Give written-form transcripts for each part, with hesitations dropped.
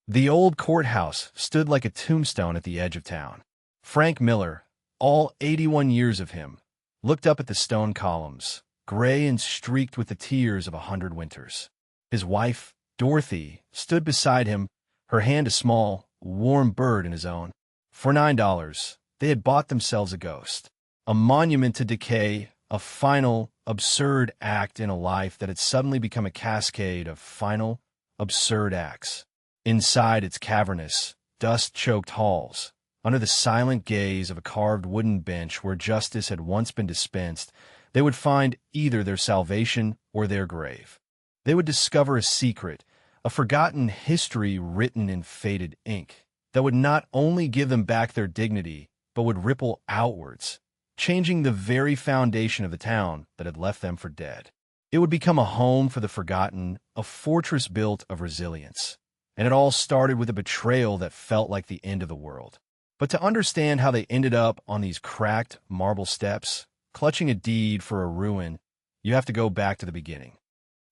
The old courthouse stood like a tombstone at the edge of town. Frank Miller, all 81 years of him, looked up at the stone columns, gray and streaked with the tears of 100 winters. His wife, Dorothy, stood beside him, her hand a small, warm bird in his own. For $9, they had bought themselves a ghost, a monument to decay, a final, absurd act in a life that had suddenly become a cascade of final, absurd acts. Inside its cavernous, dust-choked halls, under the silent gaze of a carved wooden bench where justice had once been dispensed, they would find either their salvation or their grave. They would discover a secret, a forgotten history written in faded ink, that would not only give them back their dignity, but would ripple outwards, changing the very foundation of the town that had left them for dead. It would become a home for the forgotten, a fortress built of resilience. And it all started with a betrayal that felt like the end of the world. But to understand how they ended up on these cracked marble steps, clutching a deed for a ruin, you have to go back to the beginning.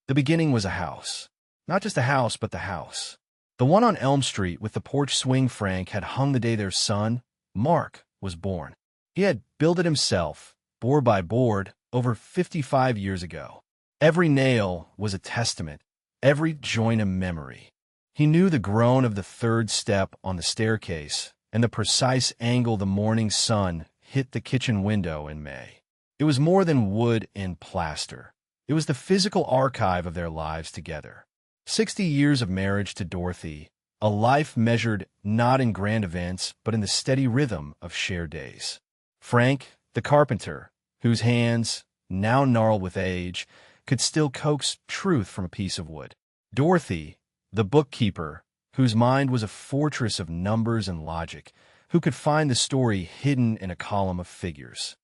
The beginning was a house. Not just a house, but the house. The one on Elm Street with the porch swing Frank had hung the day their son, Mark, was born. He had built it himself, board by board, over 55 years ago. Every nail was a testament, every joint a memory. He knew the groan of the third step on the staircase and the precise angle the morning sun hit the kitchen window in May. It was more than wood and plaster. It was the physical archive of their lives together. 60 years of marriage to Dorothy, a life measured not in grand events, but in the steady rhythm of shared days. Frank, the carpenter, whose hands, now gnarled with age, could still coax truth from a piece of wood. Dorothy, the bookkeeper, whose mind was a fortress of numbers and logic, who could find the story hidden in a column of figures.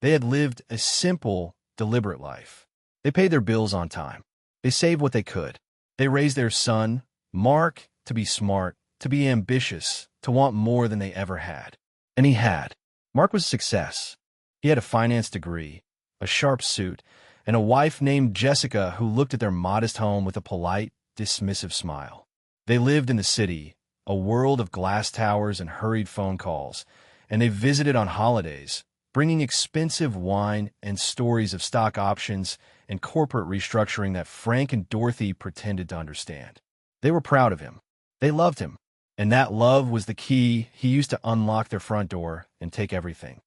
They had lived a simple, deliberate life. They paid their bills on time. They saved what they could. They raised their son, Mark, to be smart, to be ambitious, to want more than they ever had. And he had. Mark was a success. He had a finance degree, a sharp suit, and a wife named Jessica who looked at their modest home with a polite, dismissive smile. They lived in the city, a world of glass towers and hurried phone calls, and they visited on holidays, bringing expensive wine and stories of stock options and corporate restructuring that Frank and Dorothy pretended to understand. They were proud of him. They loved him. And that love was the key he used to unlock their front door and take everything.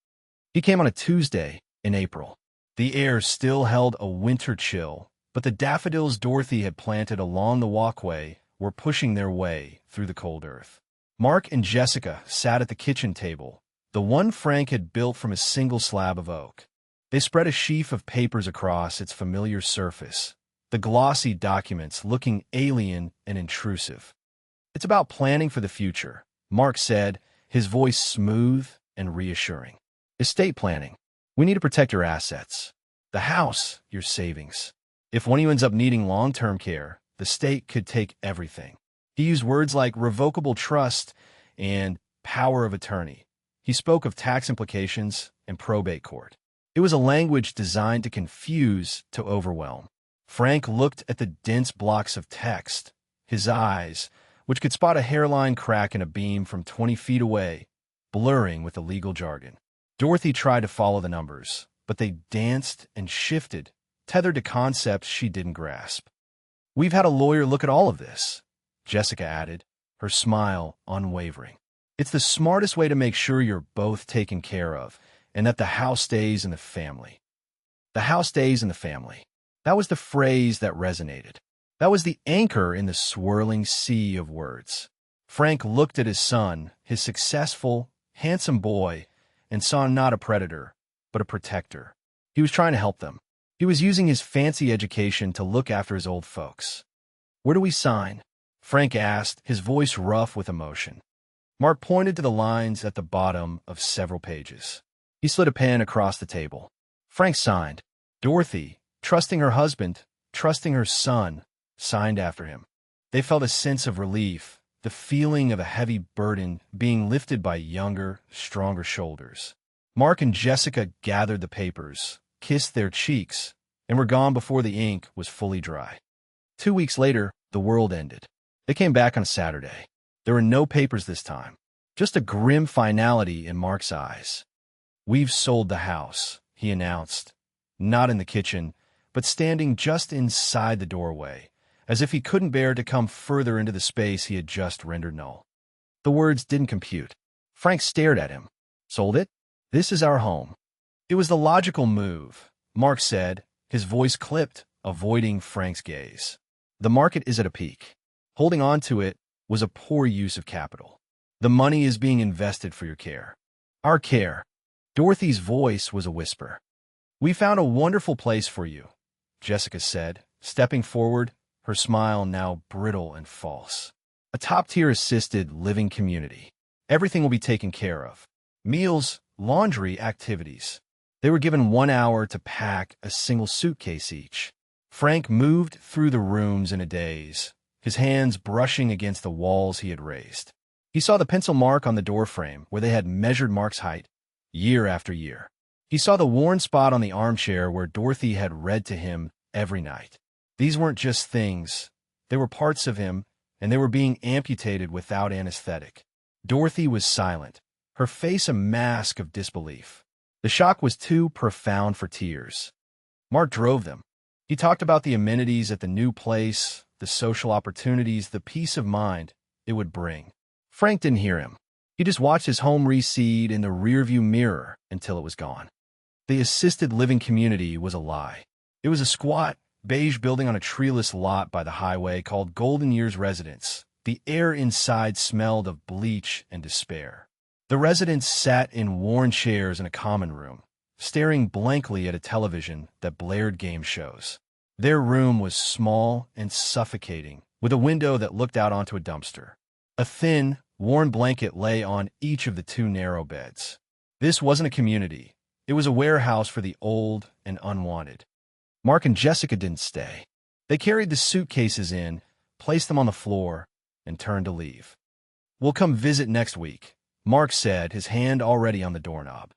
He came on a Tuesday in April. The air still held a winter chill, but the daffodils Dorothy had planted along the walkway were pushing their way through the cold earth. Mark and Jessica sat at the kitchen table, the one Frank had built from a single slab of oak. They spread a sheaf of papers across its familiar surface, the glossy documents looking alien and intrusive. "It's about planning for the future," Mark said, his voice smooth and reassuring. "Estate planning. We need to protect your assets. The house, your savings. If one of you ends up needing long-term care, the state could take everything." He used words like revocable trust and power of attorney. He spoke of tax implications and probate court. It was a language designed to confuse, to overwhelm. Frank looked at the dense blocks of text, his eyes, which could spot a hairline crack in a beam from 20 feet away, blurring with the legal jargon. Dorothy tried to follow the numbers, but they danced and shifted, tethered to concepts she didn't grasp. "We've had a lawyer look at all of this," Jessica added, her smile unwavering. "It's the smartest way to make sure you're both taken care of, and that the house stays in the family." The house stays in the family. That was the phrase that resonated. That was the anchor in the swirling sea of words. Frank looked at his son, his successful, handsome boy, and saw not a predator, but a protector. He was trying to help them. He was using his fancy education to look after his old folks. "Where do we sign?" Frank asked, his voice rough with emotion. Mark pointed to the lines at the bottom of several pages. He slid a pen across the table. Frank signed. Dorothy, trusting her husband, trusting her son, signed after him. They felt a sense of relief, the feeling of a heavy burden being lifted by younger, stronger shoulders. Mark and Jessica gathered the papers, kissed their cheeks, and were gone before the ink was fully dry. 2 weeks later, the world ended. They came back on a Saturday. There were no papers this time, just a grim finality in Mark's eyes. "We've sold the house," he announced, not in the kitchen, but standing just inside the doorway, as if he couldn't bear to come further into the space he had just rendered null. The words didn't compute. Frank stared at him. "Sold it? This is our home." "It was the logical move," Mark said, his voice clipped, avoiding Frank's gaze. "The market is at a peak. Holding on to it was a poor use of capital. The money is being invested for your care." "Our care." Dorothy's voice was a whisper. "We found a wonderful place for you," Jessica said, stepping forward, her smile now brittle and false. "A top-tier assisted living community. Everything will be taken care of. Meals, laundry, activities." They were given 1 hour to pack a single suitcase each. Frank moved through the rooms in a daze, his hands brushing against the walls he had raised. He saw the pencil mark on the doorframe where they had measured Mark's height, year after year. He saw the worn spot on the armchair where Dorothy had read to him every night. These weren't just things. They were parts of him, and they were being amputated without anesthetic. Dorothy was silent, her face a mask of disbelief. The shock was too profound for tears. Mark drove them. He talked about the amenities at the new place, the social opportunities, the peace of mind it would bring. Frank didn't hear him. He just watched his home recede in the rearview mirror until it was gone. The assisted living community was a lie. It was a squat, beige building on a treeless lot by the highway called Golden Years Residence. The air inside smelled of bleach and despair. The residents sat in worn chairs in a common room, staring blankly at a television that blared game shows. Their room was small and suffocating, with a window that looked out onto a dumpster. A thin, worn blanket lay on each of the 2 narrow beds. This wasn't a community. It was a warehouse for the old and unwanted. Mark and Jessica didn't stay. They carried the suitcases in, placed them on the floor, and turned to leave. "We'll come visit next week," Mark said, his hand already on the doorknob.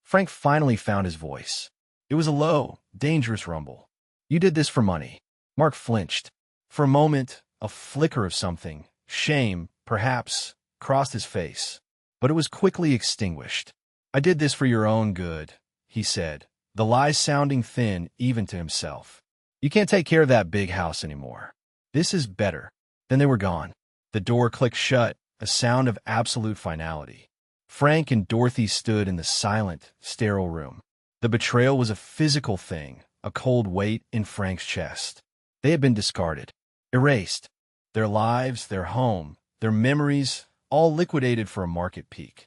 Frank finally found his voice. It was a low, dangerous rumble. "You did this for money." Mark flinched. For a moment, a flicker of something, shame, perhaps, crossed his face, but it was quickly extinguished. "I did this for your own good," he said, the lies sounding thin even to himself. "You can't take care of that big house anymore. This is better." Then they were gone. The door clicked shut, a sound of absolute finality. Frank and Dorothy stood in the silent, sterile room. The betrayal was a physical thing, a cold weight in Frank's chest. They had been discarded, erased. Their lives, their home, their memories, all liquidated for a market peak.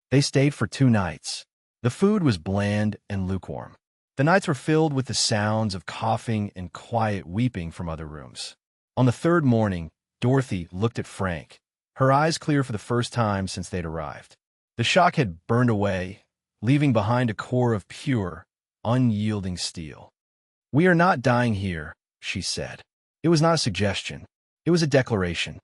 They stayed for 2 nights. The food was bland and lukewarm. The nights were filled with the sounds of coughing and quiet weeping from other rooms. On the 3rd morning, Dorothy looked at Frank, her eyes clear for the first time since they'd arrived. The shock had burned away, leaving behind a core of pure, unyielding steel. "We are not dying here," she said. It was not a suggestion. It was a declaration.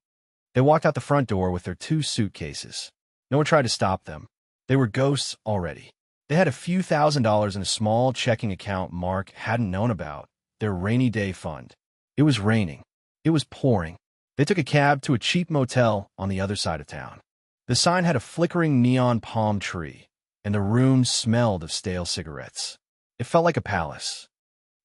They walked out the front door with their 2 suitcases. No one tried to stop them. They were ghosts already. They had a few $1,000s in a small checking account Mark hadn't known about, their rainy day fund. It was raining. It was pouring. They took a cab to a cheap motel on the other side of town. The sign had a flickering neon palm tree, and the room smelled of stale cigarettes. It felt like a palace.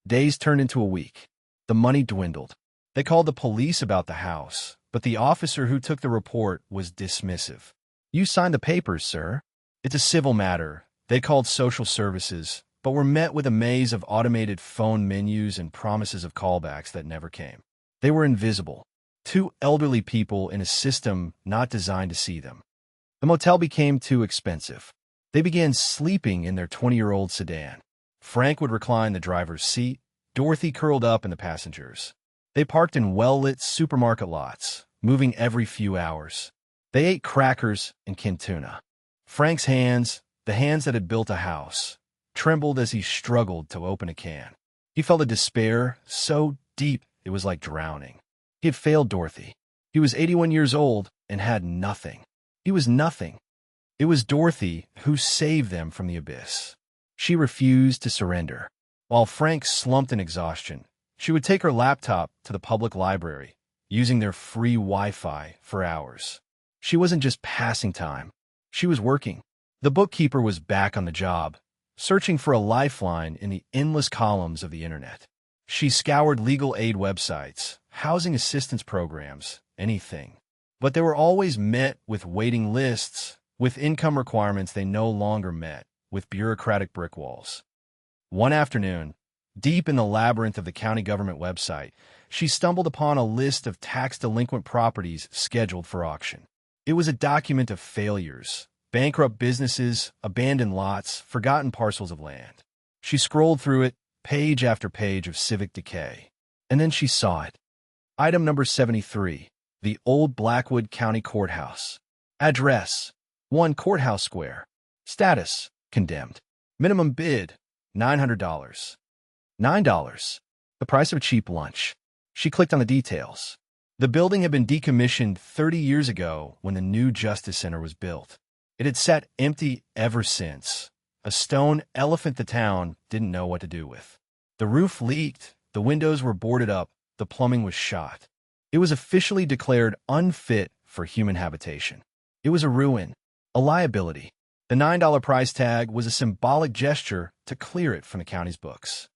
Days turned into a week. The money dwindled. They called the police about the house, but the officer who took the report was dismissive. "You signed the papers, sir." "It's a civil matter." They called social services, but were met with a maze of automated phone menus and promises of callbacks that never came. They were invisible. 2 elderly people in a system not designed to see them. The motel became too expensive. They began sleeping in their 20-year-old sedan. Frank would recline the driver's seat, Dorothy curled up in the passenger's. They parked in well-lit supermarket lots, moving every few hours. They ate crackers and canned tuna. Frank's hands, the hands that had built a house, trembled as he struggled to open a can. He felt a despair so deep it was like drowning. He had failed Dorothy. He was 81 years old and had nothing. He was nothing. It was Dorothy who saved them from the abyss. She refused to surrender. While Frank slumped in exhaustion, she would take her laptop to the public library, using their free Wi-Fi for hours. She wasn't just passing time. She was working. The bookkeeper was back on the job, searching for a lifeline in the endless columns of the internet. She scoured legal aid websites, housing assistance programs, anything. But they were always met with waiting lists, with income requirements they no longer met, with bureaucratic brick walls. One afternoon, deep in the labyrinth of the county government website, she stumbled upon a list of tax-delinquent properties scheduled for auction. It was a document of failures, bankrupt businesses, abandoned lots, forgotten parcels of land. She scrolled through it, page after page of civic decay. And then she saw it. Item number 73, the Old Blackwood County Courthouse. Address, 1 Courthouse Square. Status, condemned. Minimum bid, $900. $9. The price of a cheap lunch. She clicked on the details. The building had been decommissioned 30 years ago when the new Justice Center was built. It had sat empty ever since, a stone elephant the town didn't know what to do with. The roof leaked, the windows were boarded up, the plumbing was shot. It was officially declared unfit for human habitation. It was a ruin, a liability. The $9 price tag was a symbolic gesture to clear it from the county's books.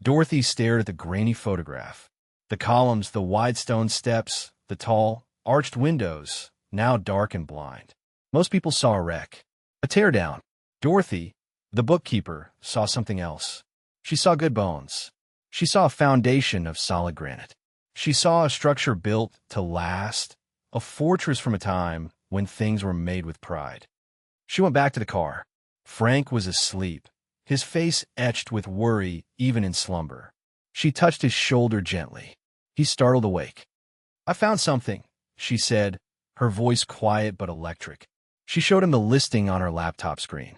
Dorothy stared at the grainy photograph. The columns, the wide stone steps, the tall, arched windows, now dark and blind. Most people saw a wreck, a teardown. Dorothy, the bookkeeper, saw something else. She saw good bones. She saw a foundation of solid granite. She saw a structure built to last, a fortress from a time when things were made with pride. She went back to the car. Frank was asleep, his face etched with worry even in slumber. She touched his shoulder gently. He startled awake. "I found something," she said, her voice quiet but electric. She showed him the listing on her laptop screen.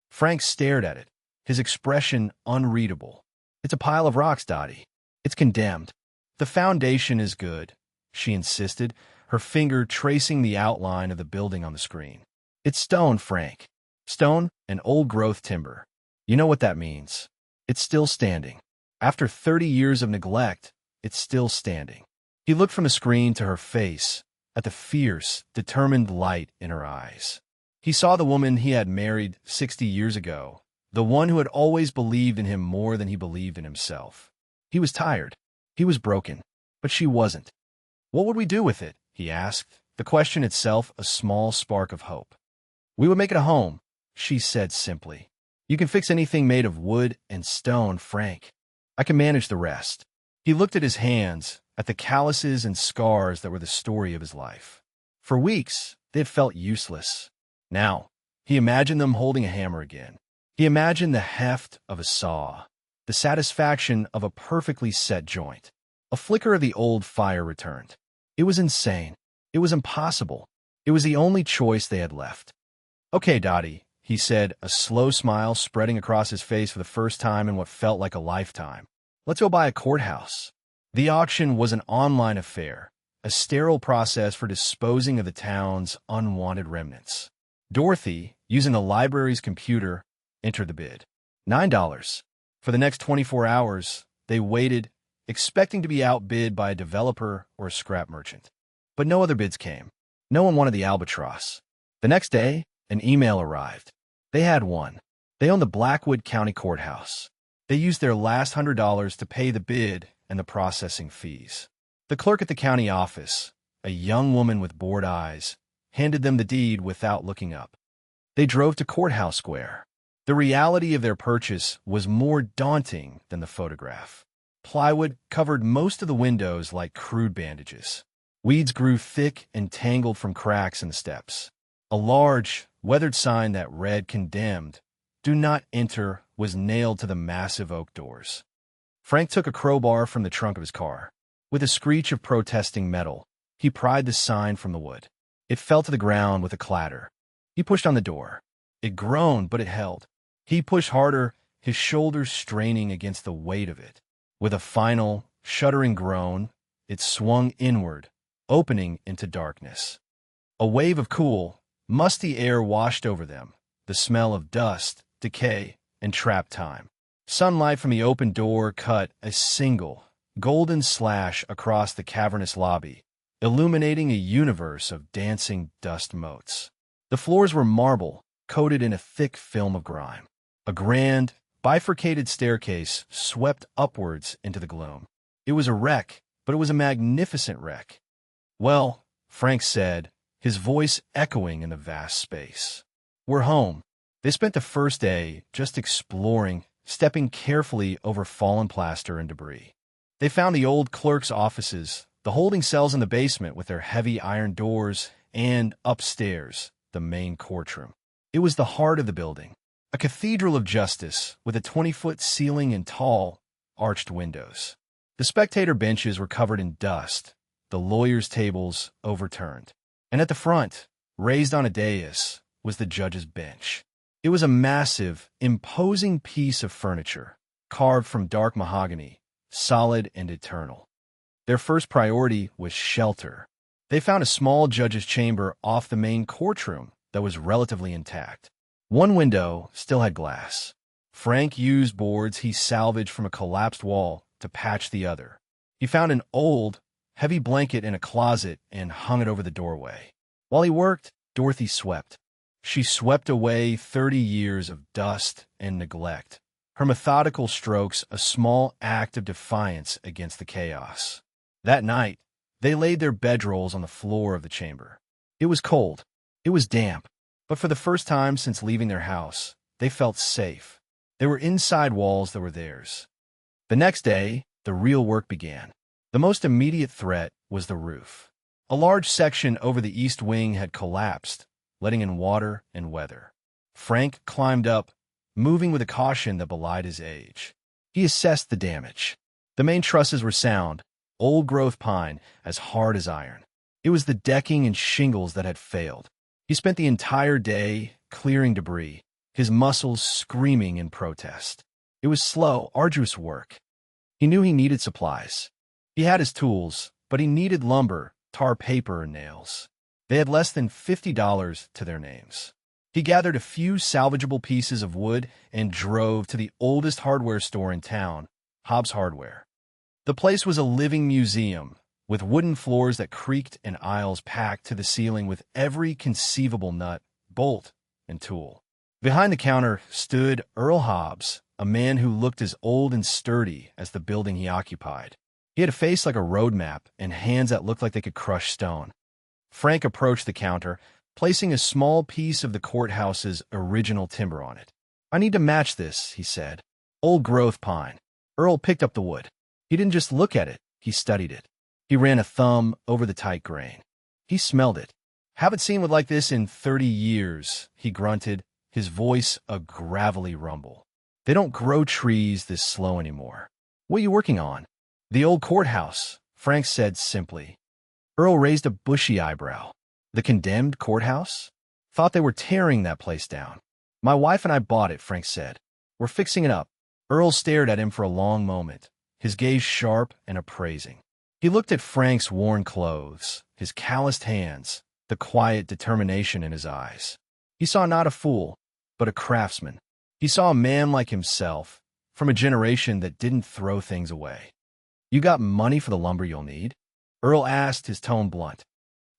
Frank stared at it, his expression unreadable. "It's a pile of rocks, Dottie. It's condemned." "The foundation is good," she insisted, her finger tracing the outline of the building on the screen. "It's stone, Frank. Stone and old-growth timber. You know what that means. It's still standing. After 30 years of neglect, it's still standing." He looked from the screen to her face, at the fierce, determined light in her eyes. He saw the woman he had married 60 years ago, the one who had always believed in him more than he believed in himself. He was tired. He was broken. But she wasn't. "What would we do with it?" he asked, the question itself a small spark of hope. "We would make it a home," she said simply. "You can fix anything made of wood and stone, Frank. I can manage the rest." He looked at his hands, at the calluses and scars that were the story of his life. For weeks, they had felt useless. Now, he imagined them holding a hammer again. He imagined the heft of a saw, the satisfaction of a perfectly set joint. A flicker of the old fire returned. It was insane. It was impossible. It was the only choice they had left. "Okay, Dottie," he said, a slow smile spreading across his face for the first time in what felt like a lifetime. "Let's go buy a courthouse." The auction was an online affair, a sterile process for disposing of the town's unwanted remnants. Dorothy, using the library's computer, entered the bid. $9. For the next 24 hours, they waited, expecting to be outbid by a developer or a scrap merchant. But no other bids came. No one wanted the albatross. The next day, an email arrived. They had won. They owned the Blackwood County Courthouse. They used their last $100 to pay the bid and the processing fees. The clerk at the county office, a young woman with bored eyes, handed them the deed without looking up. They drove to Courthouse Square. The reality of their purchase was more daunting than the photograph. Plywood covered most of the windows like crude bandages. Weeds grew thick and tangled from cracks in the steps. A large, weathered sign that read "Condemned, Do Not Enter" was nailed to the massive oak doors. Frank took a crowbar from the trunk of his car. With a screech of protesting metal, he pried the sign from the wood. It fell to the ground with a clatter. He pushed on the door. It groaned, but it held. He pushed harder, his shoulders straining against the weight of it. With a final, shuddering groan, it swung inward, opening into darkness. A wave of cool, musty air washed over them, the smell of dust, decay, and trapped time. Sunlight from the open door cut a single, golden slash across the cavernous lobby, illuminating a universe of dancing dust motes. The floors were marble, coated in a thick film of grime. A grand, bifurcated staircase swept upwards into the gloom. It was a wreck, but it was a magnificent wreck. "Well," Frank said, his voice echoing in the vast space. "We're home." They spent the first day just exploring, stepping carefully over fallen plaster and debris. They found the old clerk's offices, the holding cells in the basement with their heavy iron doors, and upstairs, the main courtroom. It was the heart of the building, a cathedral of justice with a 20-foot ceiling and tall, arched windows. The spectator benches were covered in dust, the lawyers' tables overturned. And at the front, raised on a dais, was the judge's bench. It was a massive, imposing piece of furniture, carved from dark mahogany, solid and eternal. Their first priority was shelter. They found a small judge's chamber off the main courtroom that was relatively intact. One window still had glass. Frank used boards he salvaged from a collapsed wall to patch the other. He found an old, heavy blanket in a closet and hung it over the doorway. While he worked, Dorothy swept. She swept away 30 years of dust and neglect, her methodical strokes a small act of defiance against the chaos. That night, they laid their bedrolls on the floor of the chamber. It was cold. It was damp. But for the first time since leaving their house, they felt safe. They were inside walls that were theirs. The next day, the real work began. The most immediate threat was the roof. A large section over the east wing had collapsed, letting in water and weather. Frank climbed up, moving with a caution that belied his age. He assessed the damage. The main trusses were sound, old-growth pine, as hard as iron. It was the decking and shingles that had failed. He spent the entire day clearing debris, his muscles screaming in protest. It was slow, arduous work. He knew he needed supplies. He had his tools, but he needed lumber, tar paper, and nails. They had less than $50 to their names. He gathered a few salvageable pieces of wood and drove to the oldest hardware store in town, Hobbs Hardware. The place was a living museum, with wooden floors that creaked and aisles packed to the ceiling with every conceivable nut, bolt, and tool. Behind the counter stood Earl Hobbs, a man who looked as old and sturdy as the building he occupied. He had a face like a road map and hands that looked like they could crush stone. Frank approached the counter, placing a small piece of the courthouse's original timber on it. "I need to match this," he said. "Old-growth pine." Earl picked up the wood. He didn't just look at it, he studied it. He ran a thumb over the tight grain. He smelled it. "Haven't seen wood like this in 30 years, he grunted, his voice a gravelly rumble. "They don't grow trees this slow anymore." "What are you working on?" "The old courthouse," Frank said simply. Earl raised a bushy eyebrow. "The condemned courthouse? Thought they were tearing that place down." "My wife and I bought it," Frank said. "We're fixing it up." Earl stared at him for a long moment, his gaze sharp and appraising. He looked at Frank's worn clothes, his calloused hands, the quiet determination in his eyes. He saw not a fool, but a craftsman. He saw a man like himself, from a generation that didn't throw things away. "You got money for the lumber you'll need?" Earl asked, his tone blunt.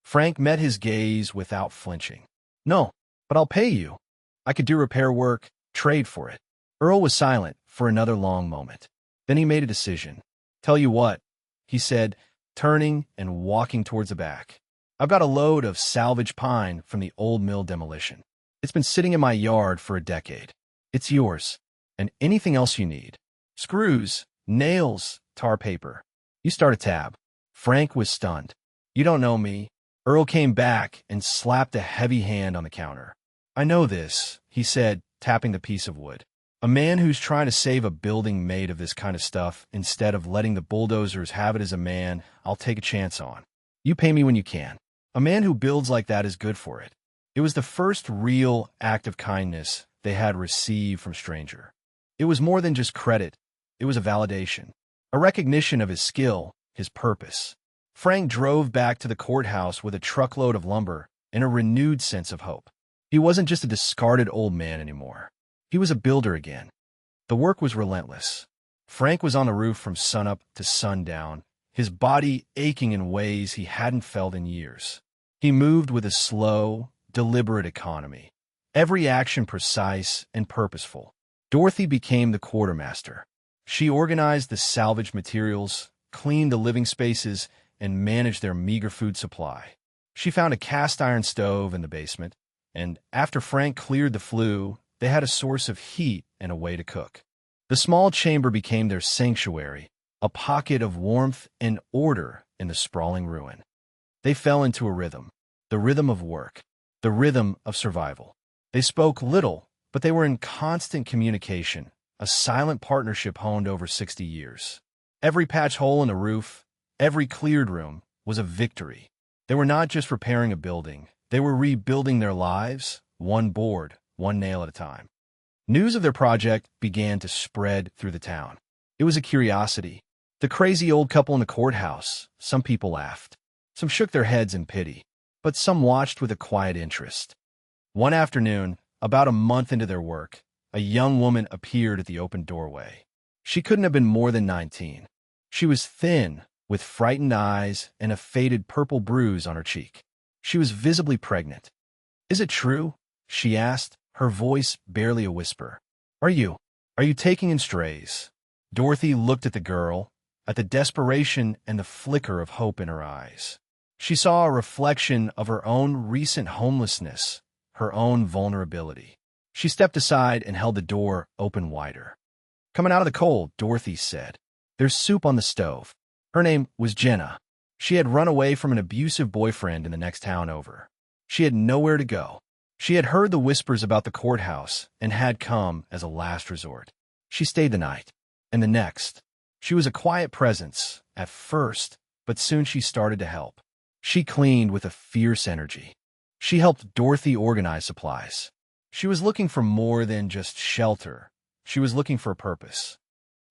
Frank met his gaze without flinching. "No, but I'll pay you. I could do repair work, trade for it." Earl was silent for another long moment. Then he made a decision. "Tell you what," he said, turning and walking towards the back. "I've got a load of salvage pine from the old mill demolition. It's been sitting in my yard for a decade. It's yours, and anything else you need. Screws, nails, tar paper. You start a tab." Frank was stunned. "You don't know me." Earl came back and slapped a heavy hand on the counter. "I know this," he said, tapping the piece of wood. "A man who's trying to save a building made of this kind of stuff instead of letting the bulldozers have it is a man I'll take a chance on. You pay me when you can. A man who builds like that is good for it." It was the first real act of kindness they had received from stranger. It was more than just credit. It was a validation, a recognition of his skill, his purpose. Frank drove back to the courthouse with a truckload of lumber and a renewed sense of hope. He wasn't just a discarded old man anymore. He was a builder again. The work was relentless. Frank was on the roof from sunup to sundown, his body aching in ways he hadn't felt in years. He moved with a slow, deliberate economy, every action precise and purposeful. Dorothy became the quartermaster. She organized the salvaged materials, cleaned the living spaces, and managed their meager food supply. She found a cast-iron stove in the basement, and after Frank cleared the flue, they had a source of heat and a way to cook. The small chamber became their sanctuary, a pocket of warmth and order in the sprawling ruin. They fell into a rhythm, the rhythm of work, the rhythm of survival. They spoke little, but they were in constant communication, a silent partnership honed over 60 years. Every patch hole in the roof, every cleared room, was a victory. They were not just repairing a building, they were rebuilding their lives, one board, one nail at a time. News of their project began to spread through the town. It was a curiosity. The crazy old couple in the courthouse. Some people laughed. Some shook their heads in pity, but some watched with a quiet interest. One afternoon, about a month into their work, a young woman appeared at the open doorway. She couldn't have been more than 19. She was thin, with frightened eyes and a faded purple bruise on her cheek. She was visibly pregnant. "Is it true?" she asked, her voice barely a whisper. Are you taking in strays?" Dorothy looked at the girl, at the desperation and the flicker of hope in her eyes. She saw a reflection of her own recent homelessness, her own vulnerability. She stepped aside and held the door open wider. "Coming out of the cold," Dorothy said. "There's soup on the stove." Her name was Jenna. She had run away from an abusive boyfriend in the next town over. She had nowhere to go. She had heard the whispers about the courthouse and had come as a last resort. She stayed the night, and the next. She was a quiet presence at first, but soon she started to help. She cleaned with a fierce energy. She helped Dorothy organize supplies. She was looking for more than just shelter. She was looking for a purpose.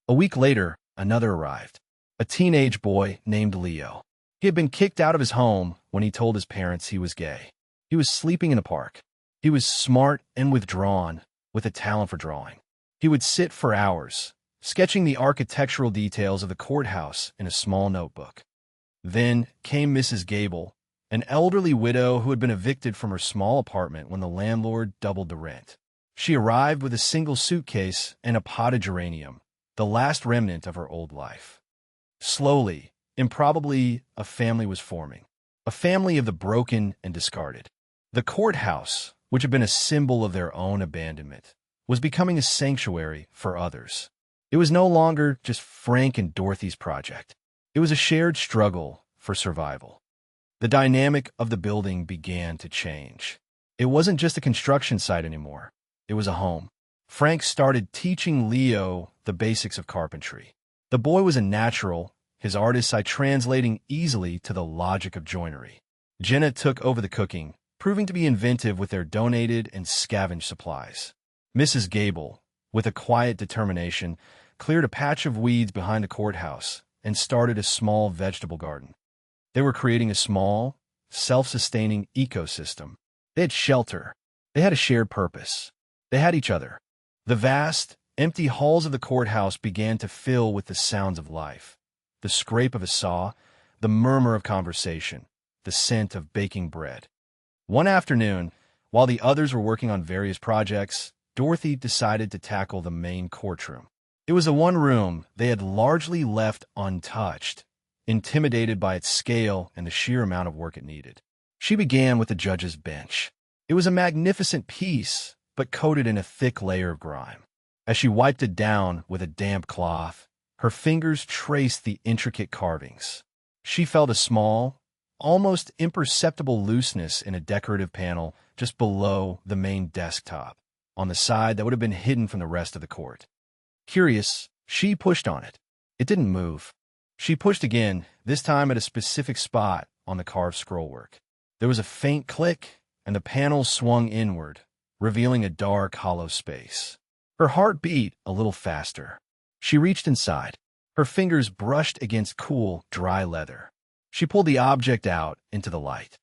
A week later, another arrived. A teenage boy named Leo. He had been kicked out of his home when he told his parents he was gay. He was sleeping in a park. He was smart and withdrawn, with a talent for drawing. He would sit for hours, sketching the architectural details of the courthouse in a small notebook. Then came Mrs. Gable, an elderly widow who had been evicted from her small apartment when the landlord doubled the rent. She arrived with a single suitcase and a potted geranium, the last remnant of her old life. Slowly, improbably, a family was forming. A family of the broken and discarded. The courthouse, which had been a symbol of their own abandonment, was becoming a sanctuary for others. It was no longer just Frank and Dorothy's project. It was a shared struggle for survival. The dynamic of the building began to change. It wasn't just a construction site anymore. It was a home. Frank started teaching Leo the basics of carpentry. The boy was a natural, his artist's eye translating easily to the logic of joinery. Jenna took over the cooking, proving to be inventive with their donated and scavenged supplies. Mrs. Gable, with a quiet determination, cleared a patch of weeds behind the courthouse and started a small vegetable garden. They were creating a small, self-sustaining ecosystem. They had shelter. They had a shared purpose. They had each other. The vast, empty halls of the courthouse began to fill with the sounds of life. The scrape of a saw, the murmur of conversation, the scent of baking bread. One afternoon, while the others were working on various projects, Dorothy decided to tackle the main courtroom. It was the one room they had largely left untouched, intimidated by its scale and the sheer amount of work it needed. She began with the judge's bench. It was a magnificent piece, but coated in a thick layer of grime. As she wiped it down with a damp cloth, her fingers traced the intricate carvings. She felt a small, almost imperceptible looseness in a decorative panel just below the main desktop, on the side that would have been hidden from the rest of the court. Curious, she pushed on it. It didn't move. She pushed again, this time at a specific spot on the carved scrollwork. There was a faint click, and the panel swung inward, revealing a dark, hollow space. Her heart beat a little faster. She reached inside. Her fingers brushed against cool, dry leather. She pulled the object out into the light.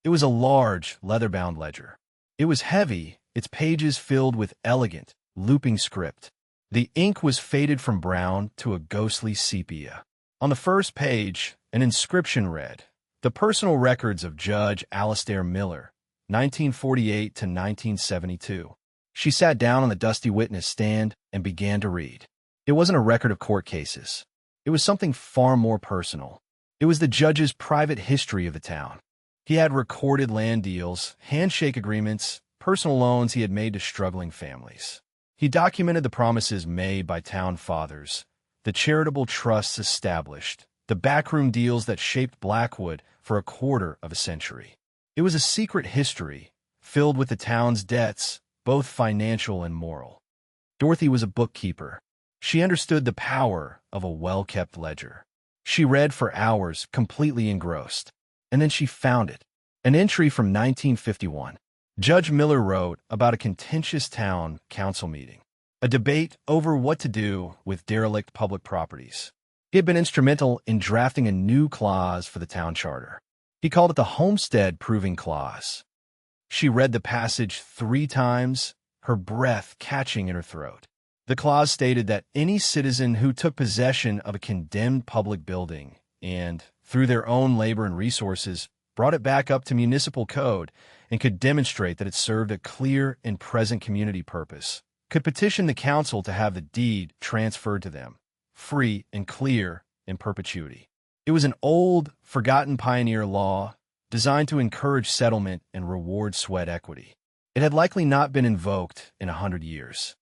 It was a large, leather-bound ledger. It was heavy, its pages filled with elegant, looping script. The ink was faded from brown to a ghostly sepia. On the first page, an inscription read, "The personal records of Judge Alastair Miller, 1948 to 1972. She sat down on the dusty witness stand and began to read. It wasn't a record of court cases. It was something far more personal. It was the judge's private history of the town. He had recorded land deals, handshake agreements, personal loans he had made to struggling families. He documented the promises made by town fathers, the charitable trusts established, the backroom deals that shaped Blackwood for a quarter of a century. It was a secret history, filled with the town's debts, both financial and moral. Dorothy was a bookkeeper. She understood the power of a well-kept ledger. She read for hours, completely engrossed. And then she found it. An entry from 1951. Judge Miller wrote about a contentious town council meeting, a debate over what to do with derelict public properties. He had been instrumental in drafting a new clause for the town charter. He called it the Homestead Proving Clause. She read the passage 3 times, her breath catching in her throat. The clause stated that any citizen who took possession of a condemned public building and, through their own labor and resources, brought it back up to municipal code and could demonstrate that it served a clear and present community purpose, could petition the council to have the deed transferred to them, free and clear in perpetuity. It was an old, forgotten pioneer law designed to encourage settlement and reward sweat equity. It had likely not been invoked in 100 years.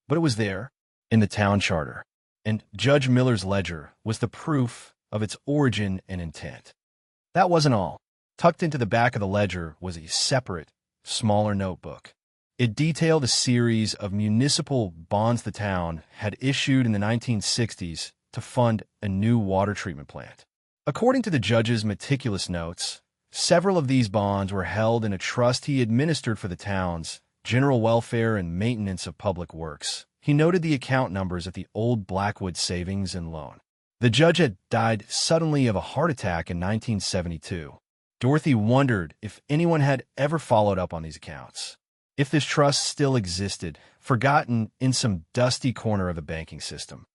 But it was there, in the town charter, and Judge Miller's ledger was the proof of its origin and intent. That wasn't all. Tucked into the back of the ledger was a separate, smaller notebook. It detailed a series of municipal bonds the town had issued in the 1960s to fund a new water treatment plant. According to the judge's meticulous notes, several of these bonds were held in a trust he administered for the town's general welfare and maintenance of public works. He noted the account numbers at the old Blackwood Savings and Loan. The judge had died suddenly of a heart attack in 1972. Dorothy wondered if anyone had ever followed up on these accounts. If this trust still existed, forgotten in some dusty corner of the banking system.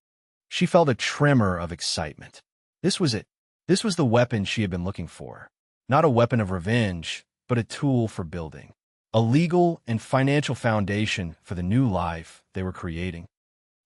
She felt a tremor of excitement. This was it. This was the weapon she had been looking for. Not a weapon of revenge, but a tool for building. A legal and financial foundation for the new life they were creating.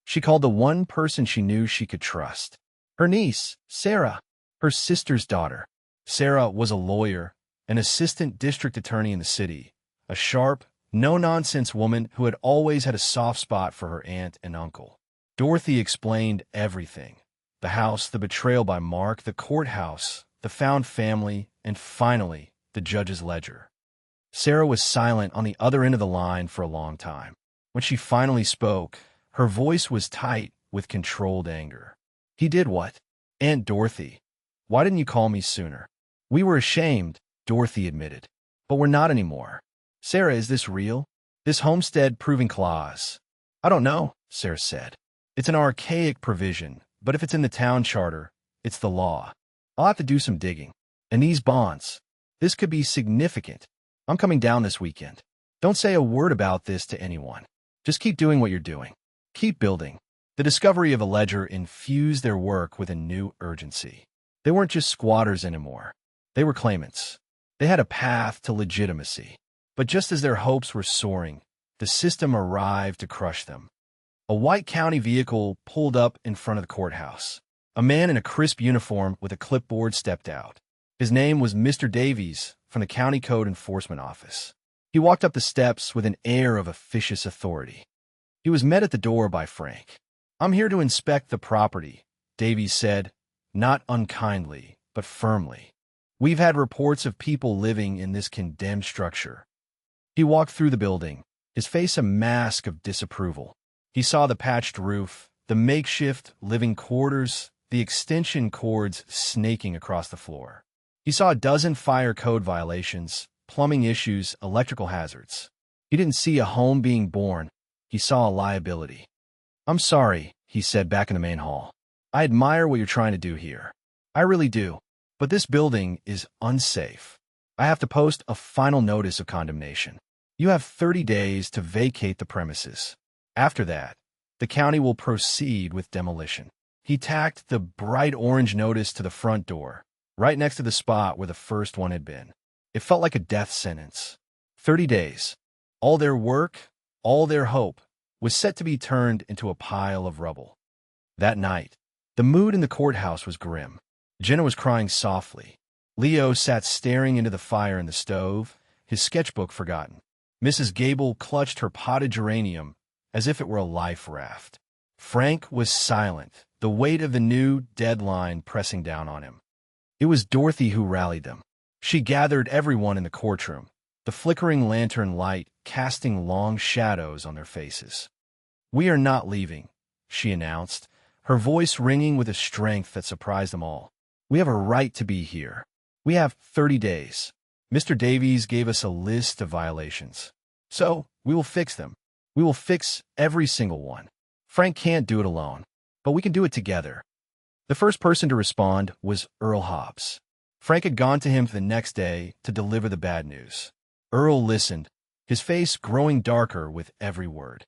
She called the one person she knew she could trust. Her niece, Sarah, her sister's daughter. Sarah was a lawyer, an assistant district attorney in the city, a sharp, no-nonsense woman who had always had a soft spot for her aunt and uncle. Dorothy explained everything. The house, the betrayal by Mark, the courthouse, the found family, and finally, the judge's ledger. Sarah was silent on the other end of the line for a long time. When she finally spoke, her voice was tight with controlled anger. "He did what? Aunt Dorothy, why didn't you call me sooner?" "We were ashamed," Dorothy admitted. "But we're not anymore." "Sarah, is this real? This homestead proving clause?" "I don't know," Sarah said. "It's an archaic provision, but if it's in the town charter, it's the law. I'll have to do some digging. And these bonds, this could be significant. I'm coming down this weekend. Don't say a word about this to anyone. Just keep doing what you're doing. Keep building." The discovery of a ledger infused their work with a new urgency. They weren't just squatters anymore. They were claimants. They had a path to legitimacy. But just as their hopes were soaring, the system arrived to crush them. A white county vehicle pulled up in front of the courthouse. A man in a crisp uniform with a clipboard stepped out. His name was Mr. Davies from the County Code Enforcement Office. He walked up the steps with an air of officious authority. He was met at the door by Frank. "I'm here to inspect the property," Davies said, not unkindly, but firmly. "We've had reports of people living in this condemned structure." He walked through the building, his face a mask of disapproval. He saw the patched roof, the makeshift living quarters, the extension cords snaking across the floor. He saw a dozen fire code violations, plumbing issues, electrical hazards. He didn't see a home being born. He saw a liability. "I'm sorry," he said back in the main hall. "I admire what you're trying to do here. I really do. But this building is unsafe. I have to post a final notice of condemnation. You have 30 days to vacate the premises. After that, the county will proceed with demolition." He tacked the bright orange notice to the front door, right next to the spot where the first one had been. It felt like a death sentence. 30 days. All their work, all their hope, was set to be turned into a pile of rubble. That night, the mood in the courthouse was grim. Jenna was crying softly. Leo sat staring into the fire in the stove, his sketchbook forgotten. Mrs. Gable clutched her potted geranium as if it were a life raft. Frank was silent, the weight of the new deadline pressing down on him. It was Dorothy who rallied them. She gathered everyone in the courtroom, the flickering lantern light casting long shadows on their faces. "We are not leaving," she announced, her voice ringing with a strength that surprised them all. "We have a right to be here. We have 30 days. Mr. Davies gave us a list of violations. So, we will fix them. We will fix every single one. Frank can't do it alone, but we can do it together." The first person to respond was Earl Hobbs. Frank had gone to him the next day to deliver the bad news. Earl listened, his face growing darker with every word.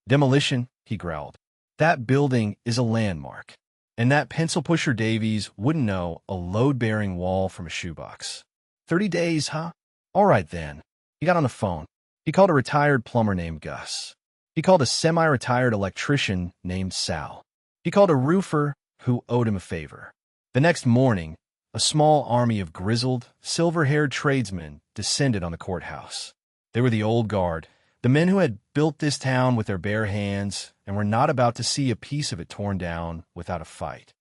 "Demolition," he growled. "That building is a landmark. And that pencil pusher Davies wouldn't know a load-bearing wall from a shoebox. 30 days, huh? All right, then." He got on the phone. He called a retired plumber named Gus. He called a semi-retired electrician named Sal. He called a roofer who owed him a favor. The next morning, a small army of grizzled, silver-haired tradesmen descended on the courthouse. They were the old guard, the men who had built this town with their bare hands and were not about to see a piece of it torn down without a fight.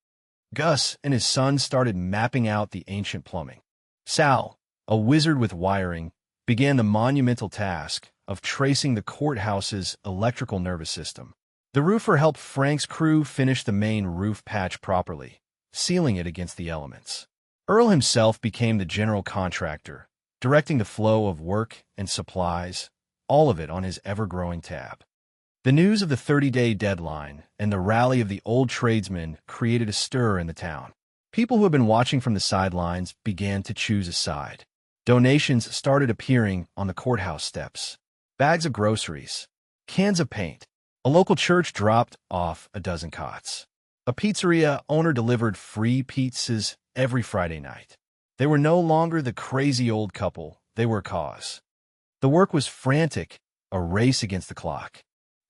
Gus and his son started mapping out the ancient plumbing. Sal, a wizard with wiring, began the monumental task of tracing the courthouse's electrical nervous system. The roofer helped Frank's crew finish the main roof patch properly, sealing it against the elements. Earl himself became the general contractor, directing the flow of work and supplies, all of it on his ever-growing tab. The news of the 30-day deadline and the rally of the old tradesmen created a stir in the town. People who had been watching from the sidelines began to choose a side. Donations started appearing on the courthouse steps. Bags of groceries, cans of paint. A local church dropped off a dozen cots. A pizzeria owner delivered free pizzas every Friday night. They were no longer the crazy old couple, they were a cause. The work was frantic, a race against the clock.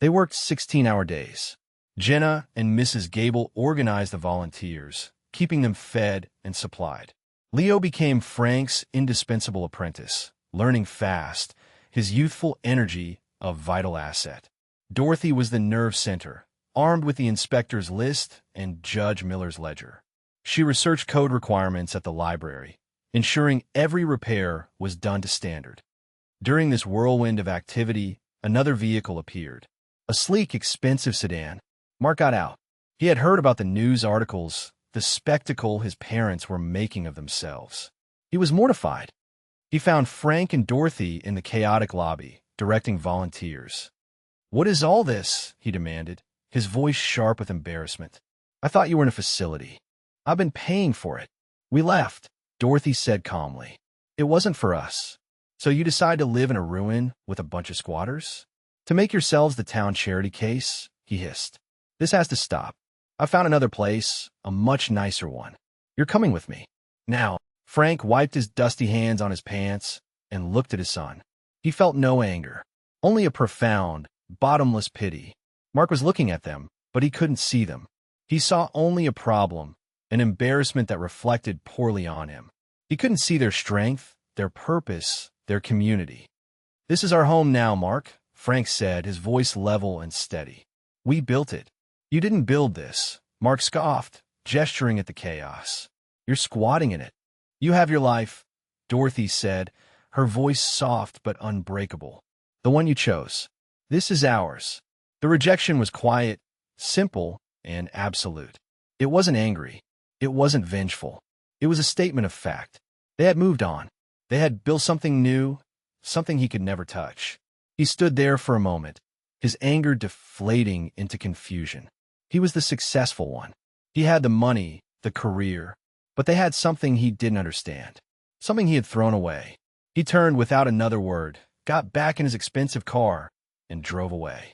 They worked 16-hour days. Jenna and Mrs. Gable organized the volunteers, keeping them fed and supplied. Leo became Frank's indispensable apprentice, learning fast, his youthful energy a vital asset. Dorothy was the nerve center, armed with the inspector's list and Judge Miller's ledger. She researched code requirements at the library, ensuring every repair was done to standard. During this whirlwind of activity, another vehicle appeared. A sleek, expensive sedan. Mark got out. He had heard about the news articles, the spectacle his parents were making of themselves. He was mortified. He found Frank and Dorothy in the chaotic lobby, directing volunteers. "What is all this?" he demanded, his voice sharp with embarrassment. "I thought you were in a facility. I've been paying for it." "We left," Dorothy said calmly. "It wasn't for us. So you decide to live in a ruin with a bunch of squatters? To make yourselves the town charity case?" he hissed. "This has to stop. I found another place, a much nicer one. You're coming with me." Now, Frank wiped his dusty hands on his pants and looked at his son. He felt no anger, only a profound, bottomless pity. Mark was looking at them, but he couldn't see them. He saw only a problem, an embarrassment that reflected poorly on him. He couldn't see their strength, their purpose, their community. "This is our home now, Mark," Frank said, his voice level and steady. "We built it. You didn't build this," Mark scoffed, gesturing at the chaos. "You're squatting in it. You have your life," Dorothy said, her voice soft but unbreakable. "The one you chose. This is ours." The rejection was quiet, simple, and absolute. It wasn't angry. It wasn't vengeful. It was a statement of fact. They had moved on. They had built something new, something he could never touch. He stood there for a moment, his anger deflating into confusion. He was the successful one. He had the money, the career, but they had something he didn't understand, something he had thrown away. He turned without another word, got back in his expensive car, and drove away.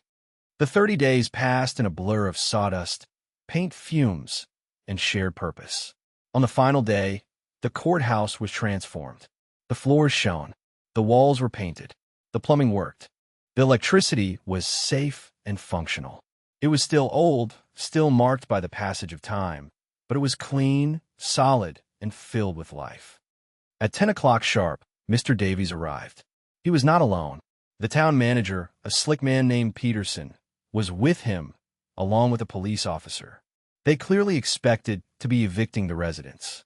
The 30 days passed in a blur of sawdust, paint fumes, and shared purpose. On the final day, the courthouse was transformed. The floors shone. The walls were painted. The plumbing worked. The electricity was safe and functional. It was still old, still marked by the passage of time, but it was clean, solid, and filled with life. At 10 o'clock sharp, Mr. Davies arrived. He was not alone. The town manager, a slick man named Peterson, was with him, along with a police officer. They clearly expected to be evicting the residents.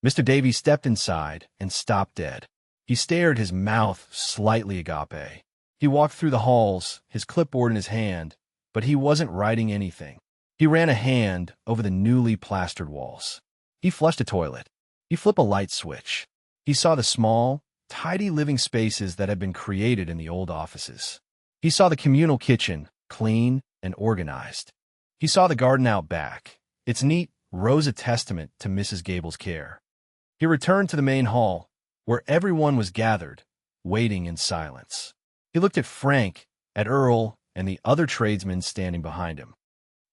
Mr. Davies stepped inside and stopped dead. He stared, his mouth slightly agape. He walked through the halls, his clipboard in his hand, but he wasn't writing anything. He ran a hand over the newly plastered walls. He flushed a toilet. He flipped a light switch. He saw the small, tidy living spaces that had been created in the old offices. He saw the communal kitchen, clean and organized. He saw the garden out back. Its neat rose a testament to Mrs. Gable's care. He returned to the main hall, where everyone was gathered, waiting in silence. He looked at Frank, at Earl, and the other tradesmen standing behind him.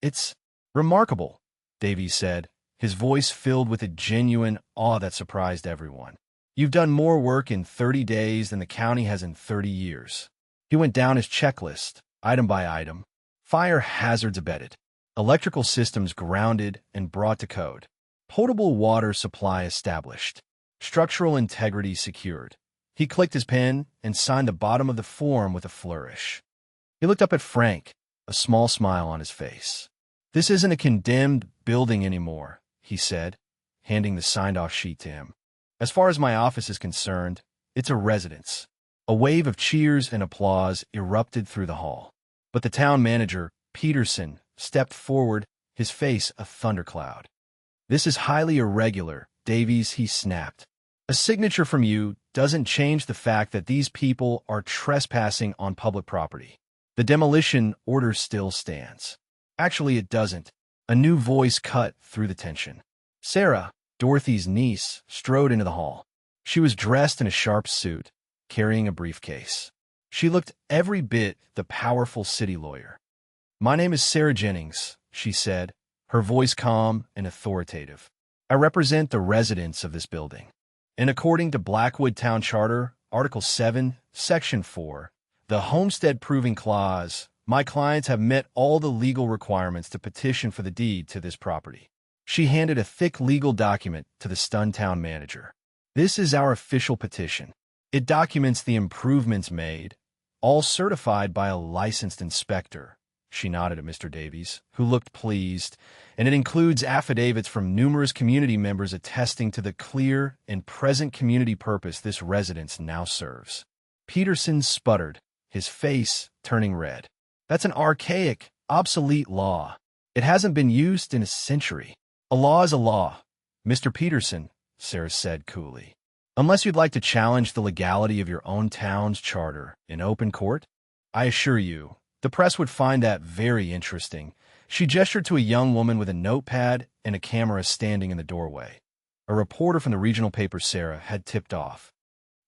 "It's remarkable," Davies said, his voice filled with a genuine awe that surprised everyone. "You've done more work in 30 days than the county has in 30 years. He went down his checklist, item by item. Fire hazards abated. Electrical systems grounded and brought to code. Potable water supply established. Structural integrity secured." He clicked his pen and signed the bottom of the form with a flourish. He looked up at Frank, a small smile on his face. "This isn't a condemned building anymore," he said, handing the signed-off sheet to him. "As far as my office is concerned, it's a residence." A wave of cheers and applause erupted through the hall. But the town manager, Peterson, stepped forward, his face a thundercloud. "This is highly irregular, Davies," he snapped. "A signature from you doesn't change the fact that these people are trespassing on public property. The demolition order still stands." "Actually, it doesn't." A new voice cut through the tension. Sarah, Dorothy's niece, strode into the hall. She was dressed in a sharp suit, carrying a briefcase. She looked every bit the powerful city lawyer. "My name is Sarah Jennings," she said, her voice calm and authoritative. "I represent the residents of this building. And according to Blackwood Town Charter, Article 7, Section 4, the Homestead Proving Clause, my clients have met all the legal requirements to petition for the deed to this property." She handed a thick legal document to the stunned town manager. "This is our official petition. It documents the improvements made, all certified by a licensed inspector." She nodded at Mr. Davies, who looked pleased, "and it includes affidavits from numerous community members attesting to the clear and present community purpose this residence now serves." Peterson sputtered, his face turning red. "That's an archaic, obsolete law. It hasn't been used in a century." "A law is a law, Mr. Peterson," Sarah said coolly. "Unless you'd like to challenge the legality of your own town's charter in open court, I assure you, the press would find that very interesting." She gestured to a young woman with a notepad and a camera standing in the doorway. A reporter from the regional paper Sarah had tipped off.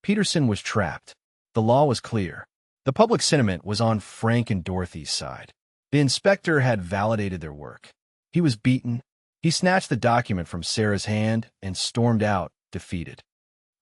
Peterson was trapped. The law was clear. The public sentiment was on Frank and Dorothy's side. The inspector had validated their work. He was beaten. He snatched the document from Sarah's hand and stormed out, defeated.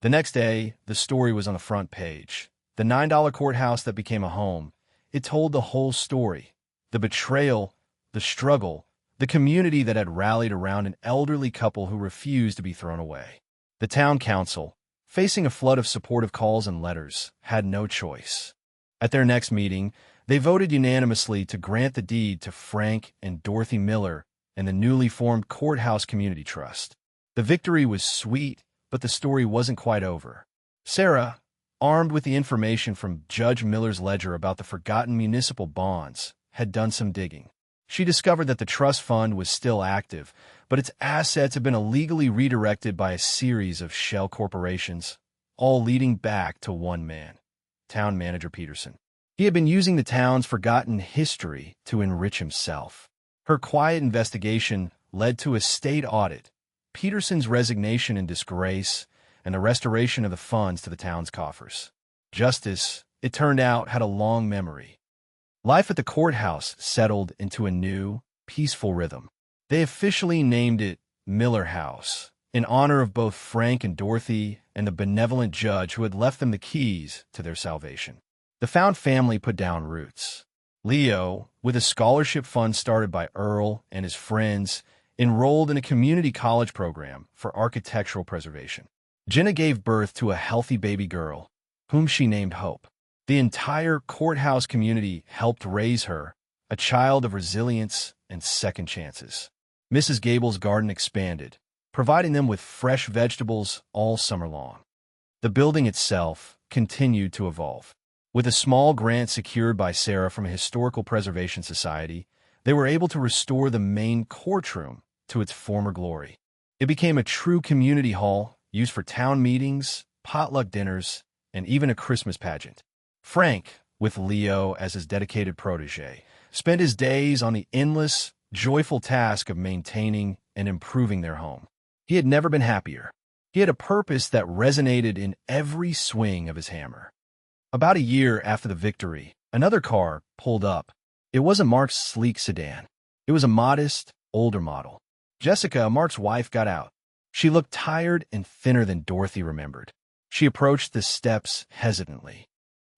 The next day, the story was on the front page. The $9 courthouse that became a home. It told the whole story. The betrayal, the struggle, the community that had rallied around an elderly couple who refused to be thrown away. The town council, facing a flood of supportive calls and letters, had no choice. At their next meeting, they voted unanimously to grant the deed to Frank and Dorothy Miller and the newly formed Courthouse Community Trust. The victory was sweet, but the story wasn't quite over. Sarah, armed with the information from Judge Miller's ledger about the forgotten municipal bonds, had done some digging. She discovered that the trust fund was still active, but its assets had been illegally redirected by a series of shell corporations, all leading back to one man, town manager Peterson. He had been using the town's forgotten history to enrich himself. Her quiet investigation led to a state audit, Peterson's resignation and disgrace, and the restoration of the funds to the town's coffers. Justice, it turned out, had a long memory. Life at the courthouse settled into a new, peaceful rhythm. They officially named it Miller House, in honor of both Frank and Dorothy and the benevolent judge who had left them the keys to their salvation. The found family put down roots. Leo, with a scholarship fund started by Earl and his friends, enrolled in a community college program for architectural preservation. Jenna gave birth to a healthy baby girl, whom she named Hope. The entire Courthouse community helped raise her, a child of resilience and second chances. Mrs. Gable's garden expanded, providing them with fresh vegetables all summer long. The building itself continued to evolve. With a small grant secured by Sarah from a historical preservation society, they were able to restore the main courtroom to its former glory. It became a true community hall used for town meetings, potluck dinners, and even a Christmas pageant. Frank, with Leo as his dedicated protege, spent his days on the endless, joyful task of maintaining and improving their home. He had never been happier. He had a purpose that resonated in every swing of his hammer. About a year after the victory, another car pulled up. It wasn't Mark's sleek sedan. It was a modest, older model. Jessica, Mark's wife, got out. She looked tired and thinner than Dorothy remembered. She approached the steps hesitantly.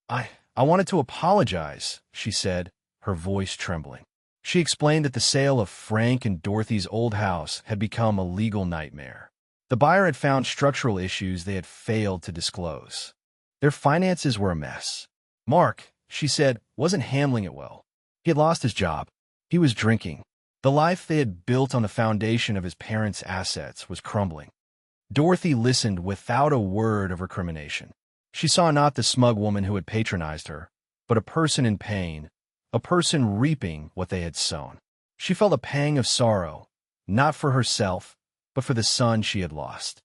I wanted to apologize, she said, her voice trembling. She explained that the sale of Frank and Dorothy's old house had become a legal nightmare. The buyer had found structural issues they had failed to disclose. Their finances were a mess. Mark, she said, wasn't handling it well. He had lost his job. He was drinking. The life they had built on the foundation of his parents' assets was crumbling. Dorothy listened without a word of recrimination. She saw not the smug woman who had patronized her, but a person in pain, a person reaping what they had sown. She felt a pang of sorrow, not for herself, but for the son she had lost.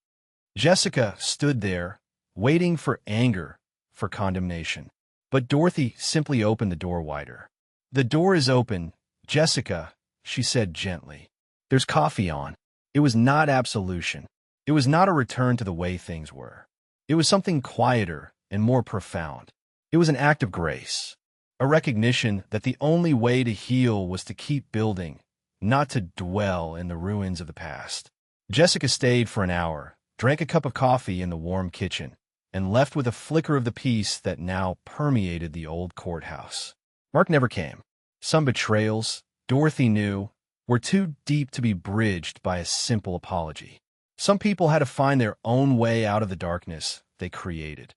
Jessica stood there, waiting for anger, for condemnation. But Dorothy simply opened the door wider. "The door is open, Jessica," she said gently. "There's coffee on." It was not absolution. It was not a return to the way things were. It was something quieter and more profound. It was an act of grace, a recognition that the only way to heal was to keep building, not to dwell in the ruins of the past. Jessica stayed for an hour, drank a cup of coffee in the warm kitchen, and left with a flicker of the peace that now permeated the old courthouse. Mark never came. Some betrayals, Dorothy knew, were too deep to be bridged by a simple apology. Some people had to find their own way out of the darkness they created.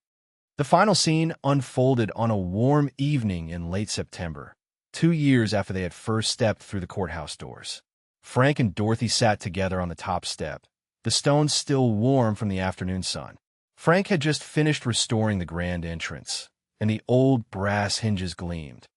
The final scene unfolded on a warm evening in late September, 2 years after they had first stepped through the courthouse doors. Frank and Dorothy sat together on the top step, the stones still warm from the afternoon sun. Frank had just finished restoring the grand entrance, and the old brass hinges gleamed.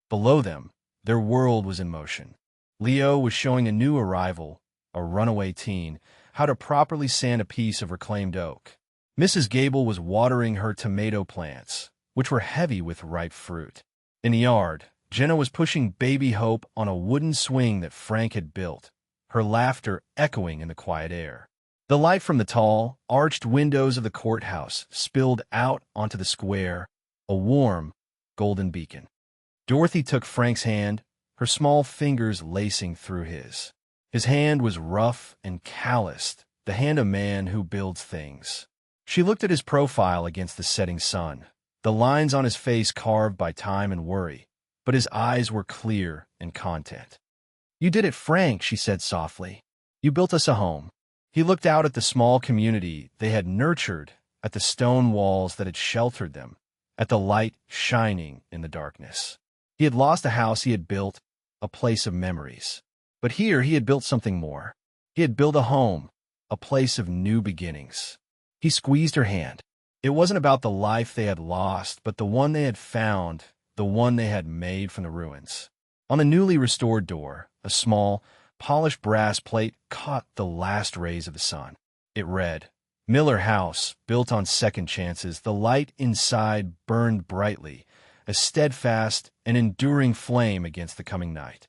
Below them, their world was in motion. Leo was showing a new arrival, a runaway teen, how to properly sand a piece of reclaimed oak. Mrs. Gable was watering her tomato plants, which were heavy with ripe fruit. In the yard, Jenna was pushing baby Hope on a wooden swing that Frank had built, her laughter echoing in the quiet air. The light from the tall, arched windows of the courthouse spilled out onto the square, a warm, golden beacon. Dorothy took Frank's hand, her small fingers lacing through his. His hand was rough and calloused, the hand of a man who builds things. She looked at his profile against the setting sun, the lines on his face carved by time and worry, but his eyes were clear and content. "You did it, Frank," she said softly. "You built us a home." He looked out at the small community they had nurtured, at the stone walls that had sheltered them, at the light shining in the darkness. He had lost a house he had built, a place of memories. But here he had built something more. He had built a home, a place of new beginnings. He squeezed her hand. It wasn't about the life they had lost, but the one they had found, the one they had made from the ruins. On the newly restored door, a small, polished brass plate caught the last rays of the sun. It read, "Miller House, built on second chances." The light inside burned brightly, a steadfast and enduring flame against the coming night.